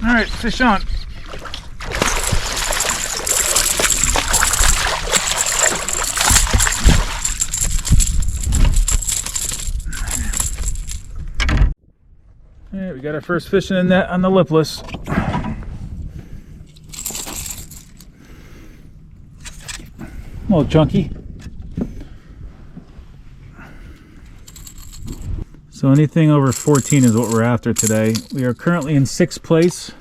All right, fish on. All right, we got our first fish in the net on the lipless. A little chunky. So anything over 14 is what we're after today. We are currently in 6th place,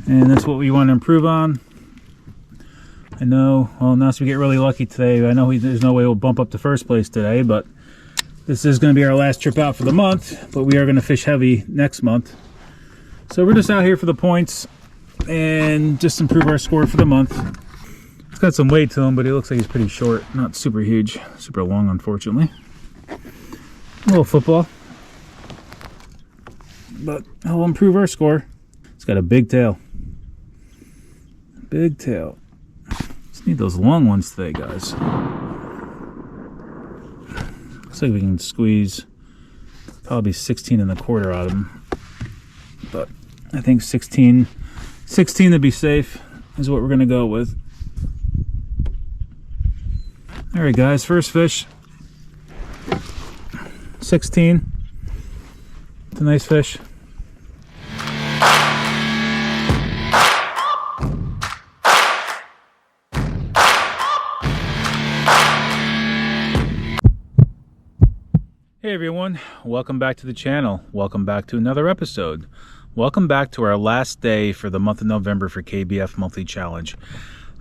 and that's what we want to improve on. I know, well, unless we get really lucky today, I know there's no way we'll bump up to 1st place today, but this is going to be our last trip out for the month, but we are going to fish heavy next month. So we're just out here for the points and just improve our score for the month. He's got some weight to him, but he looks like he's pretty short, not super huge, super long, unfortunately. A little football, but he'll improve our score. It's got a big tail. Big tail. Just need those long ones today, guys. Looks like we can squeeze probably 16 1/4 out of him. But I think 16 to be safe is what we're going to go with. All right, guys, first fish. 16. It's a nice fish. Hey everyone, welcome back to the channel. Welcome back to another episode. Welcome back to our last day for the month of November for KBF Monthly Challenge.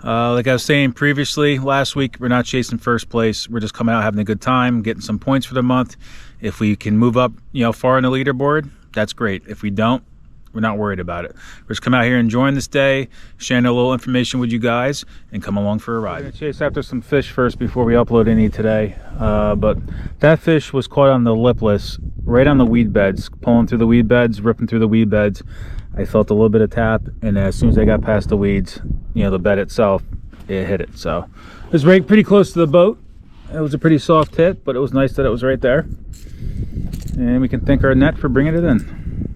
Like I was saying previously, last week, we're not chasing 1st place. We're just coming out having a good time, getting some points for the month. If we can move up, far on the leaderboard, that's great. If we don't, we're not worried about it. We're just coming out here enjoying this day, sharing a little information with you guys, and come along for a ride. We're gonna chase after some fish first before we upload any today. But that fish was caught on the lipless, right on the weed beds, pulling through the weed beds, ripping through the weed beds. I felt a little bit of tap, and as soon as I got past the weeds, the bed itself, it hit it. So it was right pretty close to the boat. It was a pretty soft hit, but it was nice that it was right there. And we can thank our net for bringing it in.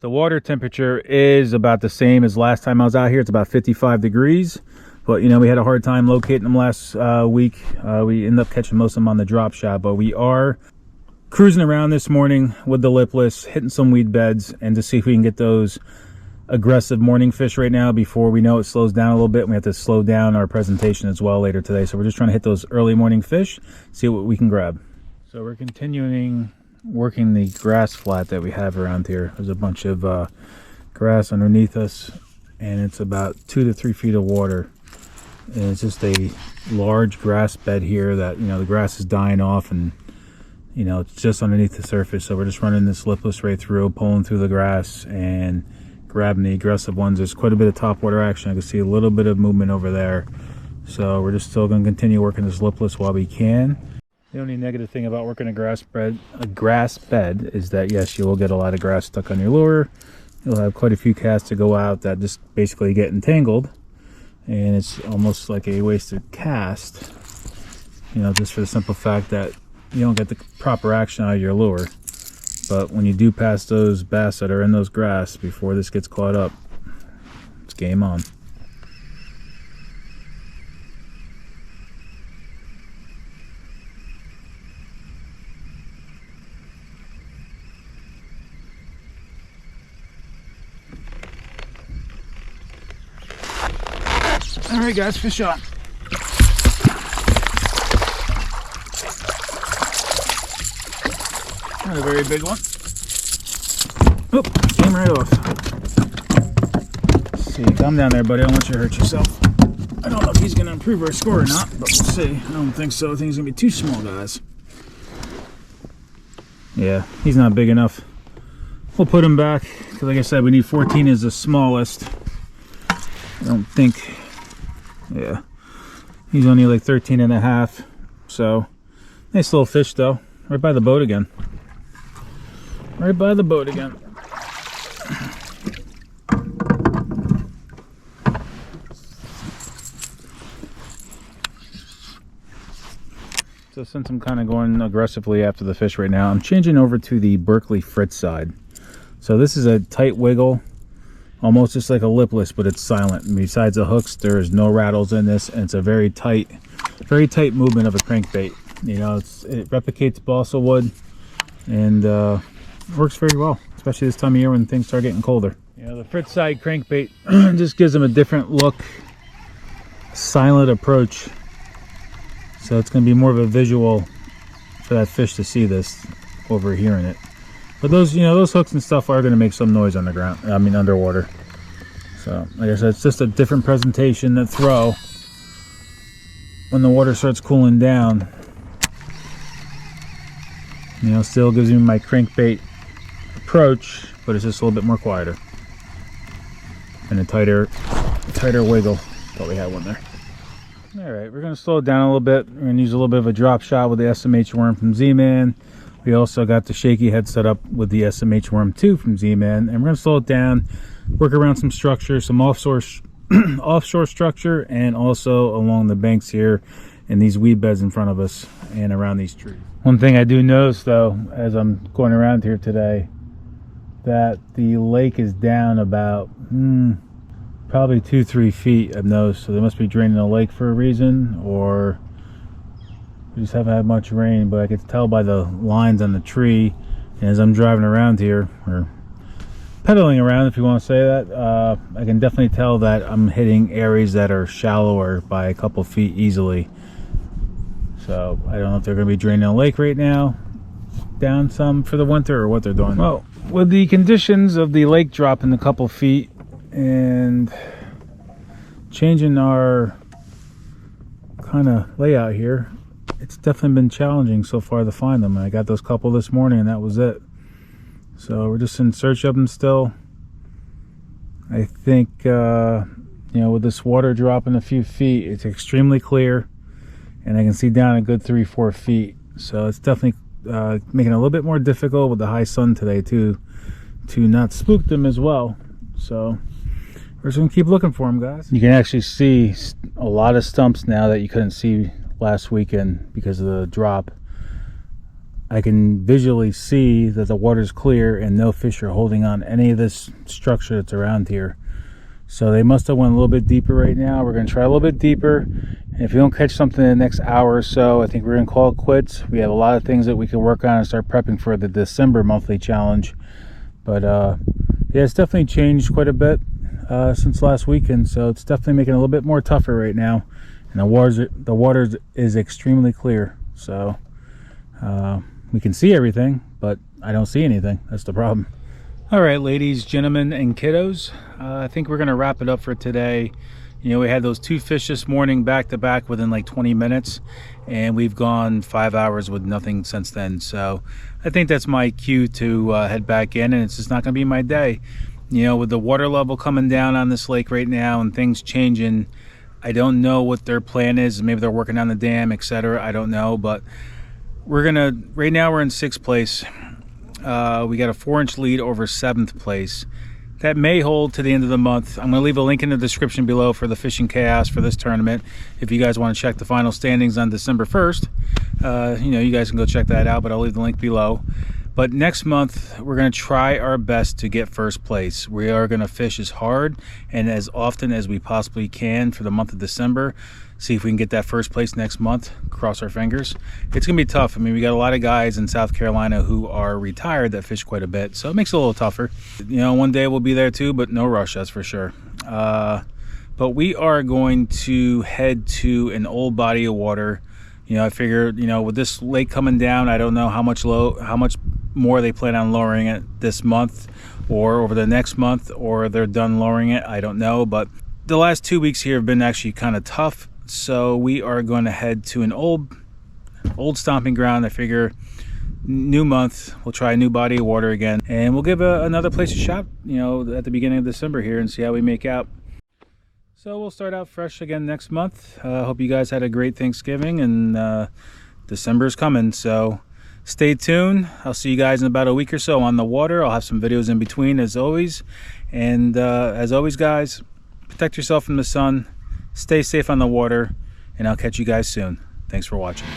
The water temperature is about the same as last time I was out here. It's about 55 degrees. But, we had a hard time locating them last week. We ended up catching most of them on the drop shot. But we are cruising around this morning with the lipless, hitting some weed beds, and to see if we can get those aggressive morning fish right now before we know it slows down a little bit. We have to slow down our presentation as well later today. So we're just trying to hit those early morning fish, see what we can grab. So we're continuing working the grass flat that we have around here. There's a bunch of grass underneath us, and it's about 2 to 3 feet of water. And it's just a large grass bed here that, the grass is dying off, and it's just underneath the surface. So we're just running this lipless right through, pulling through the grass and grabbing the aggressive ones. There's quite a bit of top water action. I can see a little bit of movement over there. So we're just still going to continue working this lipless while we can. The only negative thing about working a grass bed is that, yes, you will get a lot of grass stuck on your lure. You'll have quite a few casts to go out that just basically get entangled, and it's almost like a wasted cast, just for the simple fact that you don't get the proper action out of your lure. But when you do pass those bass that are in those grass before this gets caught up, it's game on. All right, guys, fish on. Not a very big one. Oop, came right off. Let's see, calm down there, buddy. I don't want you to hurt yourself. I don't know if he's going to improve our score or not, but we'll see. I don't think so. I think he's going to be too small, guys. Yeah, he's not big enough. We'll put him back, because like I said, we need 14 is the smallest. I don't think... Yeah, he's only like 13 1/2, so Nice little fish though. Right by the boat again. Right by the boat again. So since I'm kind of going aggressively after the fish right now, I'm changing over to the Berkeley Fritz side. So this is a tight wiggle, almost just like a lipless, but it's silent. And besides the hooks, there's no rattles in this, and it's a very tight movement of a crankbait. You know, it replicates balsa wood, and works very well, especially this time of year when things start getting colder. You know, the Fritz side crankbait just gives them a different look, silent approach. So it's going to be more of a visual for that fish to see this over hearing it. But those, you know, those hooks and stuff are going to make some noise on the ground. I mean, underwater. So, like I said, it's just a different presentation to throw when the water starts cooling down. You know, still gives me my crankbait approach, but it's just a little bit more quieter and a tighter wiggle. Thought we had one there. All right, we're going to slow it down a little bit. We're going to use a little bit of a drop shot with the SMH worm from Z-Man. We also got the shaky head set up with the SMH worm 2 from Z-Man, and we're going to slow it down, work around some structure, some offshore structure, and also along the banks here in these weed beds in front of us and around these trees. One thing I do notice though, as I'm going around here today, that the lake is down about probably 2-3 feet, I've noticed. So they must be draining the lake for a reason, or we just haven't had much rain. But I can tell by the lines on the tree, and as I'm driving around here, or pedaling around if you want to say that, I can definitely tell that I'm hitting areas that are shallower by a couple feet easily. So I don't know if they're going to be draining the lake right now down some for the winter, or what they're doing. Well, with the conditions of the lake dropping a couple feet and changing our kind of layout here, it's definitely been challenging so far to find them. I got those couple this morning and that was it. So we're just in search of them still. I think you know, with this water dropping a few feet, it's extremely clear, and I can see down a good 3-4 feet. So it's definitely making it a little bit more difficult with the high sun today too, to not spook them as well. So we're just gonna keep looking for them, guys. You can actually see a lot of stumps now that you couldn't see last weekend because of the drop. I can visually see that the water's clear and no fish are holding on any of this structure that's around here. So they must have went a little bit deeper right now. We're gonna try a little bit deeper, and if we don't catch something in the next hour or so, I think we're gonna call it quits. We have a lot of things that we can work on and start prepping for the December monthly challenge. But yeah, it's definitely changed quite a bit since last weekend, so it's definitely making it a little bit more tougher right now, and the water is extremely clear. So we can see everything, but I don't see anything. That's the problem. All right, ladies, gentlemen, and kiddos, I think we're gonna wrap it up for today. You know, we had those 2 fish this morning back to back within like 20 minutes, and we've gone 5 hours with nothing since then. So I think that's my cue to head back in, and it's just not gonna be my day. You know, with the water level coming down on this lake right now and things changing, I don't know what their plan is. Maybe they're working on the dam, etc. I don't know, but right now we're in 6th place. We got a 4-inch lead over 7th place. That may hold to the end of the month. I'm going to leave a link in the description below for the fishing chaos for this tournament. If you guys want to check the final standings on December 1st, you know, you guys can go check that out, but I'll leave the link below. But next month, we're going to try our best to get 1st place. We are going to fish as hard and as often as we possibly can for the month of December. See if we can get that 1st place next month. Cross our fingers. It's going to be tough. I mean, we got a lot of guys in South Carolina who are retired that fish quite a bit, so it makes it a little tougher. You know, one day we'll be there too, but no rush, that's for sure. But we are going to head to an old body of water. You know, I figured, you know, with this lake coming down, I don't know how much more they plan on lowering it this month or over the next month, or they're done lowering it. I don't know, but the last 2 weeks here have been actually kind of tough. So we are going to head to an old stomping ground. I figure new month, we'll try a new body of water again, and we'll give another place a shot, you know, at the beginning of December here and see how we make out. So we'll start out fresh again next month. Hope you guys had a great Thanksgiving and December's coming, so stay tuned. I'll see you guys in about a week or so on the water. I'll have some videos in between as always. And as always, guys, protect yourself from the sun, stay safe on the water, and I'll catch you guys soon. Thanks for watching.